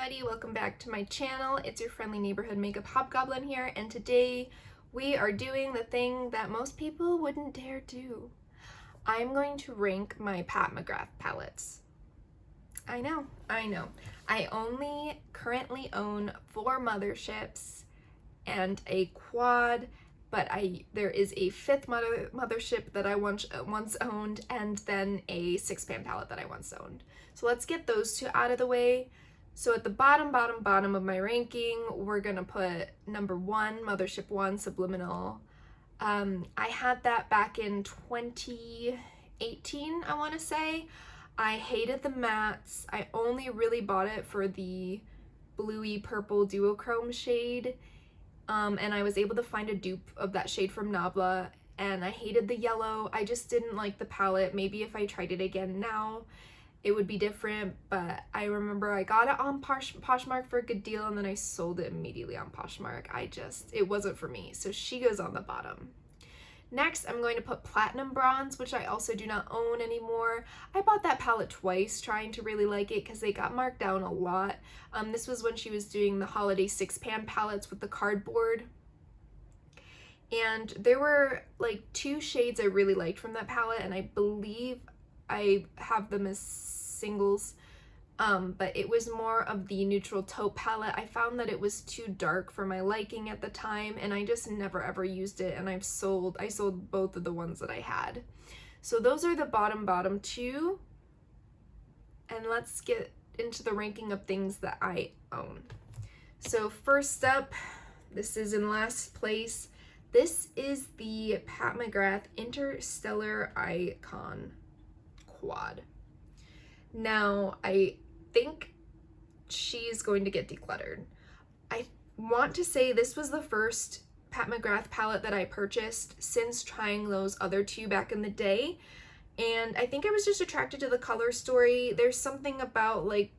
everybody, welcome back to my channel. It's your friendly neighborhood makeup hobgoblin here, and today we are doing the thing that most people wouldn't dare do. I'm going to rank my Pat McGrath palettes. I know. I only currently own 4 motherships and a quad, but there is a 5th mothership that I once owned, and then a 6-pan palette that I once owned. So let's get those 2 out of the way. So at the bottom of my ranking, we're gonna put number 1, Mothership 1, Subliminal. I had that back in 2018, I wanna say. I hated the mattes. I only really bought it for the bluey purple duochrome shade. And I was able to find a dupe of that shade from Nabla, and I hated the yellow. I just didn't like the palette. Maybe if I tried it again now, it would be different, but I remember I got it on Poshmark for a good deal, and then I sold it immediately on Poshmark. It wasn't for me, so she goes on the bottom. Next, I'm going to put Platinum Bronze, which I also do not own anymore. I bought that palette twice, trying to really like it because they got marked down a lot. This was when she was doing the holiday 6-pan palettes with the cardboard. And there were like 2 shades I really liked from that palette, and I believe I have them as singles. But it was more of the neutral taupe palette. I found that it was too dark for my liking at the time, and I just never ever used it, and I sold both of the ones that I had. So those are the bottom 2. And let's get into the ranking of things that I own. So first up, this is in last place. This is the Pat McGrath Interstellar Icon Quad. Now, I think she's going to get decluttered. I want to say this was the first Pat McGrath palette that I purchased since trying those other 2 back in the day, and I think I was just attracted to the color story. There's something about like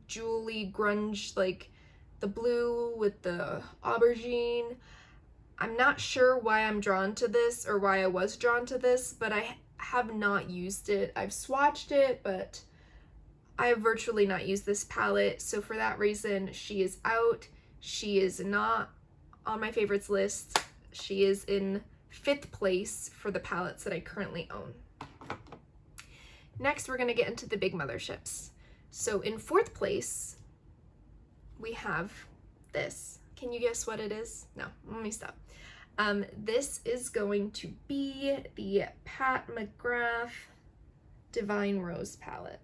jewelry grunge, like the blue with the aubergine. I'm not sure why I'm drawn to this, or why I was drawn to this, but I have not used it. I've swatched it, but I have virtually not used this palette, so for that reason, she is out. She is not on my favorites list. She is in 5th place for the palettes that I currently own. Next, we're going to get into the big motherships. So in 4th place, we have this. Can you guess what it is? No, let me stop. This is going to be the Pat McGrath Divine Rose palette.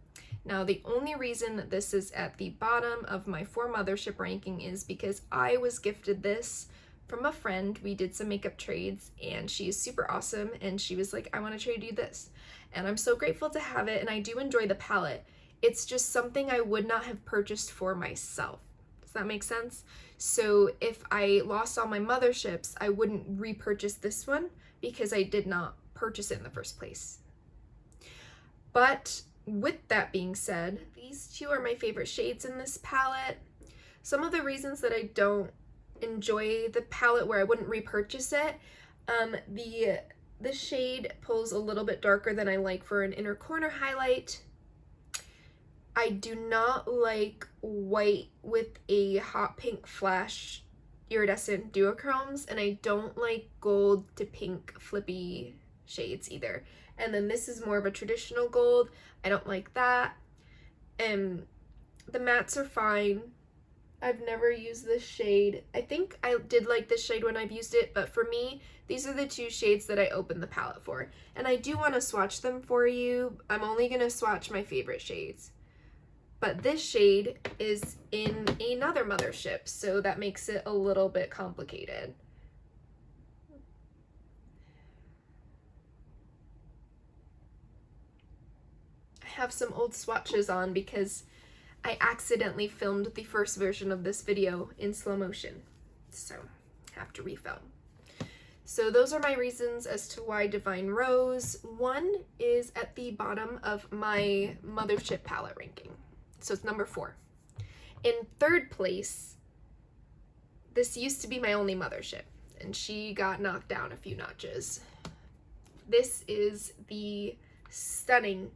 Now, the only reason that this is at the bottom of my 4 mothership ranking is because I was gifted this from a friend. We did some makeup trades, and she is super awesome, and she was like, I want to trade you this. And I'm so grateful to have it, and I do enjoy the palette. It's just something I would not have purchased for myself. Does that make sense? So if I lost all my motherships, I wouldn't repurchase this one because I did not purchase it in the first place. But with that being said, these 2 are my favorite shades in this palette. Some of the reasons that I don't enjoy the palette, where I wouldn't repurchase it, the shade pulls a little bit darker than I like for an inner corner highlight. I do not like white with a hot pink flash iridescent duochromes, and I don't like gold to pink flippy shades either. And then this is more of a traditional gold. I don't like that. And the mattes are fine. I've never used this shade. I think I did like this shade when I've used it, but for me, these are the 2 shades that I opened the palette for. And I do want to swatch them for you. I'm only going to swatch my favorite shades. But this shade is in another mothership, so that makes it a little bit complicated. I have some old swatches on because I accidentally filmed the first version of this video in slow motion, so I have to refilm. So those are my reasons as to why Divine Rose 1 is at the bottom of my mothership palette ranking. So it's number 4. In 3rd place, this used to be my only mothership, and she got knocked down a few notches. This is the stunning,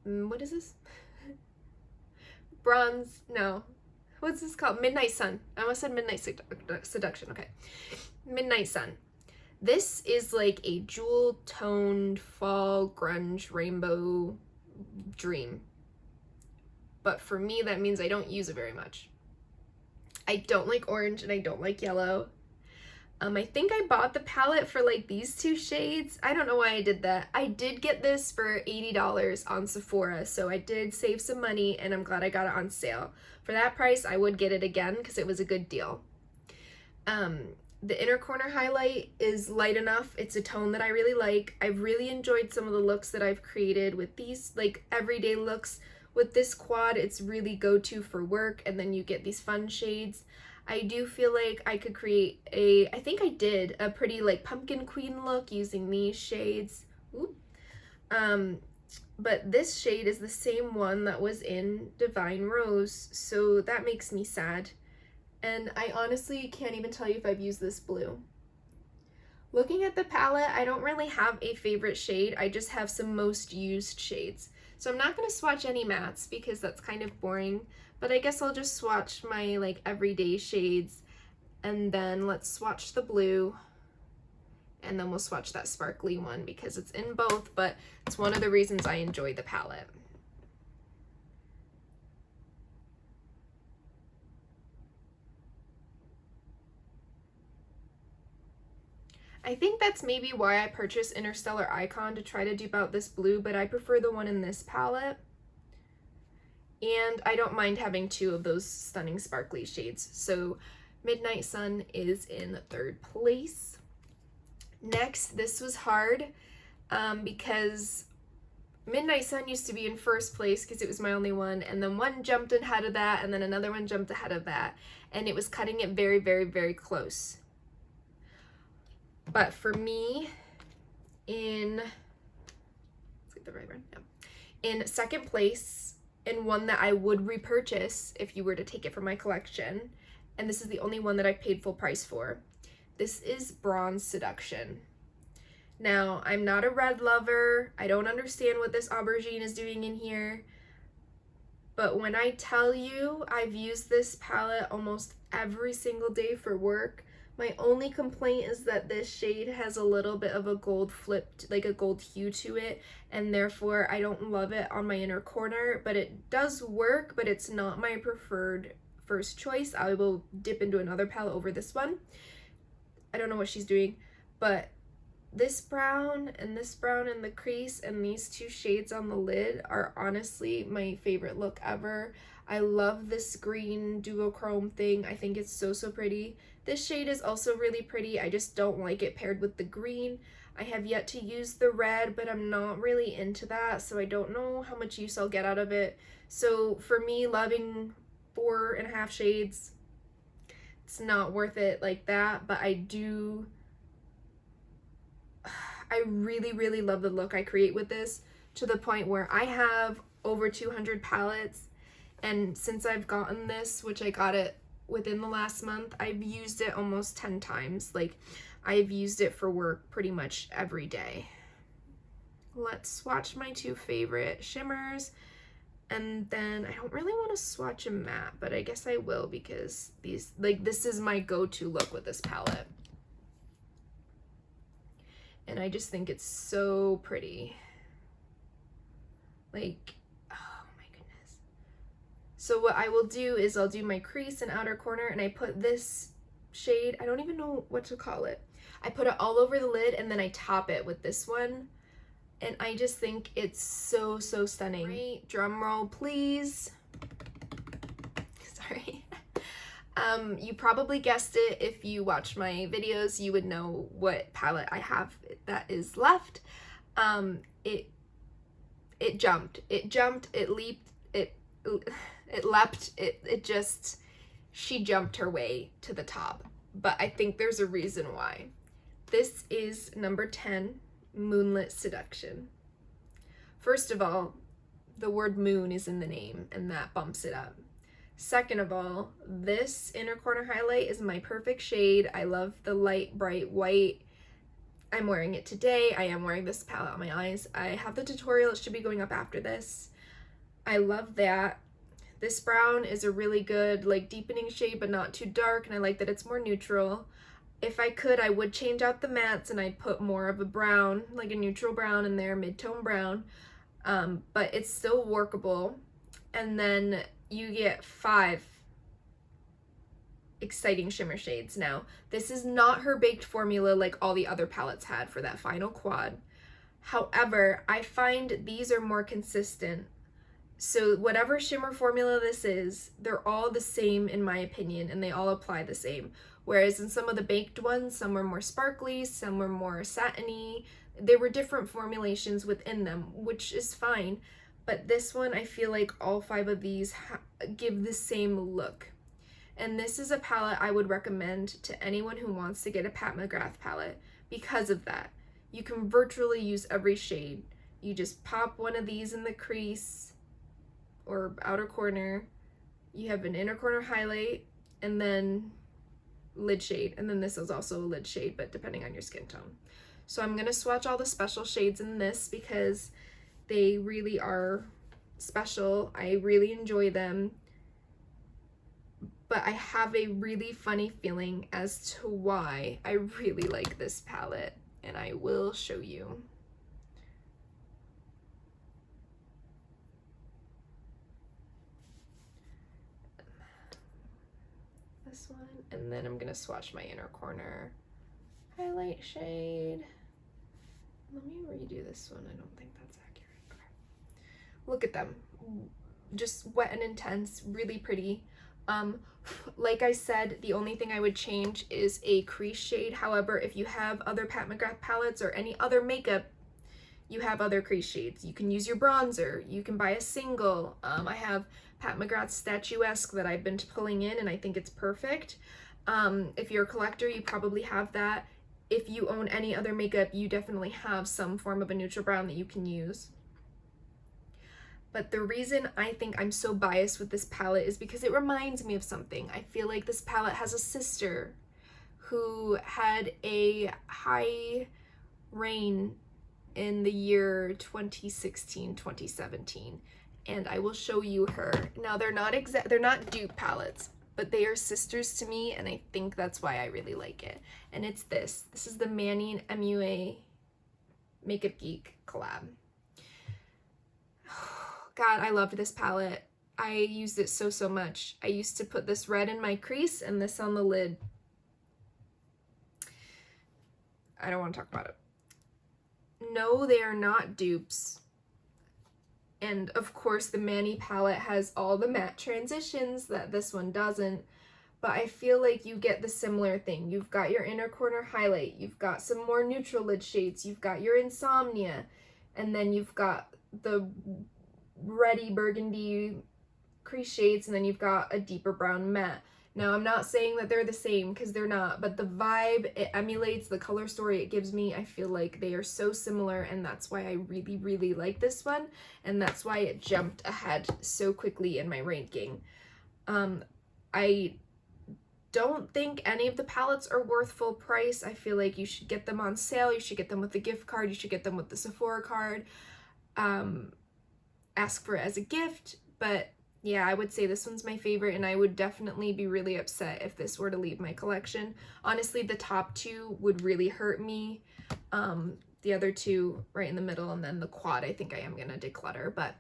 what is this? Bronze, no. What's this called? Midnight Sun. I almost said Midnight Seduction. Okay. Midnight Sun. This is like a jewel-toned fall grunge rainbow dream. But for me, that means I don't use it very much. I don't like orange and I don't like yellow. I think I bought the palette for like these two shades. I don't know why I did that. I did get this for $80 on Sephora, so I did save some money and I'm glad I got it on sale. For that price, I would get it again because it was a good deal. The inner corner highlight is light enough. It's a tone that I really like. I've really enjoyed some of the looks that I've created with these like everyday looks. With this quad, it's really go-to for work, and then you get these fun shades. I do feel like I could create I think I did a pretty like pumpkin queen look using these shades. Ooh. But this shade is the same one that was in Divine Rose, so that makes me sad. And I honestly can't even tell you if I've used this blue. Looking at the palette, I don't really have a favorite shade. I just have some most used shades. So I'm not going to swatch any mattes because that's kind of boring, but I guess I'll just swatch my like everyday shades, and then let's swatch the blue, and then we'll swatch that sparkly one because it's in both, but it's one of the reasons I enjoy the palette. I think that's maybe why I purchased Interstellar Icon to try to dupe out this blue, but I prefer the one in this palette. And I don't mind having two of those stunning sparkly shades. So Midnight Sun is in third place. Next, this was hard because Midnight Sun used to be in first place because it was my only one, and then one jumped ahead of that, and then another one jumped ahead of that, and it was cutting it very, very, very close. But for me, let's get the right one. Yeah. In second place, and one that I would repurchase if you were to take it from my collection, and this is the only one that I paid full price for. This is Bronze Seduction. Now, I'm not a red lover. I don't understand what this aubergine is doing in here. But when I tell you I've used this palette almost every single day for work, my only complaint is that this shade has a little bit of a gold flipped, like a gold hue to it, and therefore I don't love it on my inner corner, but it does work, but it's not my preferred first choice. I will dip into another palette over this one. I don't know what she's doing, but this brown and the crease and these two shades on the lid are honestly my favorite look ever. I love this green duochrome thing. I think it's so, so pretty. This shade is also really pretty. I just don't like it paired with the green. I have yet to use the red, but I'm not really into that, so I don't know how much use I'll get out of it. So for me, loving 4.5 shades, it's not worth it like that, but I really, really love the look I create with this, to the point where I have over 200 palettes, and since I've gotten this, which I got it within the last month, I've used it almost 10 times. Like, I've used it for work pretty much every day. Let's swatch my two favorite shimmers, and then I don't really want to swatch a matte, but I guess I will because this is my go-to look with this palette. And I just think it's so pretty. Like, oh my goodness. So what I will do is I'll do my crease and outer corner, and I put this shade, I don't even know what to call it. I put it all over the lid, and then I top it with this one. And I just think it's so, so stunning. Right, drum roll, please. Sorry. You probably guessed it. If you watch my videos, you would know what palette I have that is left. It jumped, it leaped, it leapt, it just, she jumped her way to the top. But I think there's a reason why. This is number 10, Moonlit Seduction. First of all, the word moon is in the name, and that bumps it up. Second of all, this inner corner highlight is my perfect shade. I love the light, bright white. I'm wearing it today. I am wearing this palette on my eyes. I have the tutorial. It should be going up after this. I love that. This brown is a really good like deepening shade, but not too dark, and I like that it's more neutral. If I could, I would change out the mattes and I'd put more of a brown, like a neutral brown in there, mid-tone brown, but it's still workable. And then you get 5 exciting shimmer shades. Now, this is not her baked formula like all the other palettes had for that final quad. However, I find these are more consistent. So whatever shimmer formula this is, they're all the same in my opinion, and they all apply the same. Whereas in some of the baked ones, some were more sparkly, some were more satiny. There were different formulations within them, which is fine. But this one, I feel like all 5 of these give the same look. And this is a palette I would recommend to anyone who wants to get a Pat McGrath palette because of that. You can virtually use every shade. You just pop one of these in the crease or outer corner. You have an inner corner highlight and then lid shade. And then this is also a lid shade, but depending on your skin tone. So I'm going to swatch all the special shades in this because they really are special. I really enjoy them. But I have a really funny feeling as to why I really like this palette, and I will show you. This one, and then I'm gonna swatch my inner corner highlight shade. Let me redo this one. I don't think that's accurate. Okay. Look at them. Just wet and intense, really pretty. Like I said, the only thing I would change is a crease shade. However, if you have other Pat McGrath palettes or any other makeup, you have other crease shades. You can use your bronzer. You can buy a single. I have Pat McGrath Statuesque that I've been pulling in, and I think it's perfect. If you're a collector, you probably have that. If you own any other makeup, you definitely have some form of a neutral brown that you can use. But the reason I think I'm so biased with this palette is because it reminds me of something. I feel like this palette has a sister who had a high reign in the year 2016, 2017. And I will show you her. Now they're not dupe palettes, but they are sisters to me, and I think that's why I really like it. And it's this. This is the Manny and MUA Makeup Geek collab. God, I loved this palette. I used it so much. I used to put this red in my crease and this on the lid. I don't want to talk about it. No, they are not dupes. And of course the Manny palette has all the matte transitions that this one doesn't, but I feel like you get the similar thing. You've got your inner corner highlight, you've got some more neutral lid shades, you've got your Insomnia, and then you've got the reddy burgundy crease shades, and then you've got a deeper brown matte. Now I'm not saying that they're the same because they're not, but the vibe it emulates, the color story it gives me, I feel like they are so similar, and that's why I really like this one, and that's why it jumped ahead so quickly in my ranking. I don't think any of the palettes are worth full price. I feel like you should get them on sale, you should get them with the gift card, you should get them with the Sephora card. Ask for it as a gift, but yeah, I would say this one's my favorite, and I would definitely be really upset if this were to leave my collection. Honestly, the top 2 would really hurt me. The other 2 right in the middle, and then the quad I think I am gonna declutter, but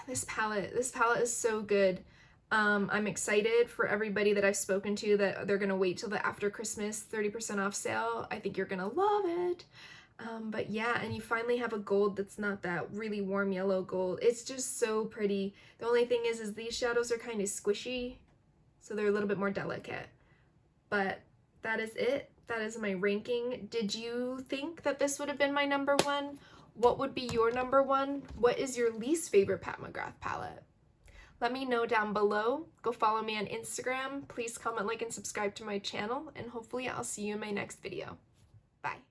this palette is so good. I'm excited for everybody that I've spoken to that they're gonna wait till the after Christmas 30% off sale. I think you're gonna love it. But yeah, and you finally have a gold that's not that really warm yellow gold. It's just so pretty. The only thing is these shadows are kind of squishy, so they're a little bit more delicate. But that is it. That is my ranking. Did you think that this would have been my number 1? What would be your number 1? What is your least favorite Pat McGrath palette? Let me know down below. Go follow me on Instagram. Please comment, like, and subscribe to my channel, and hopefully I'll see you in my next video. Bye.